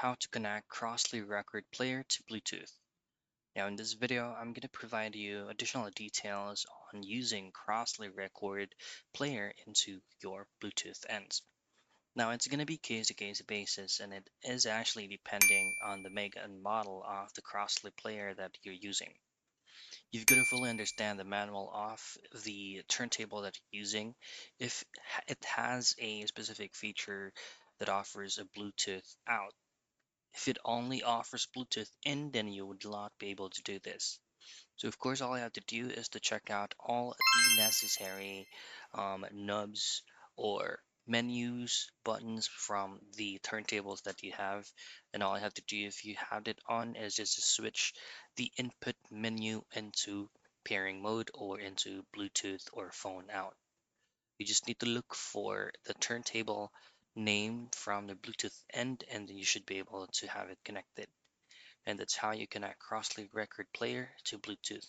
how to connect Crosley record player to Bluetooth. Now in this video, I'm going to provide you additional details on using Crosley record player into your Bluetooth ends. Now it's going to be case-to-case basis, and it is actually depending on the make and model of the Crosley player that you're using. You've got to fully understand the manual of the turntable that you're using. If it has a specific feature that offers a Bluetooth out, if it only offers Bluetooth in, then you would not be able to do this. So of course, all you have to do is to check out all the necessary knobs or menus, buttons from the turntables that you have. And all you have to do if you have it on is just to switch the input menu into pairing mode or into Bluetooth or phone out. You just need to look for the turntable name from the Bluetooth end, and then you should be able to have it connected. And that's how you connect Crosley record player to Bluetooth.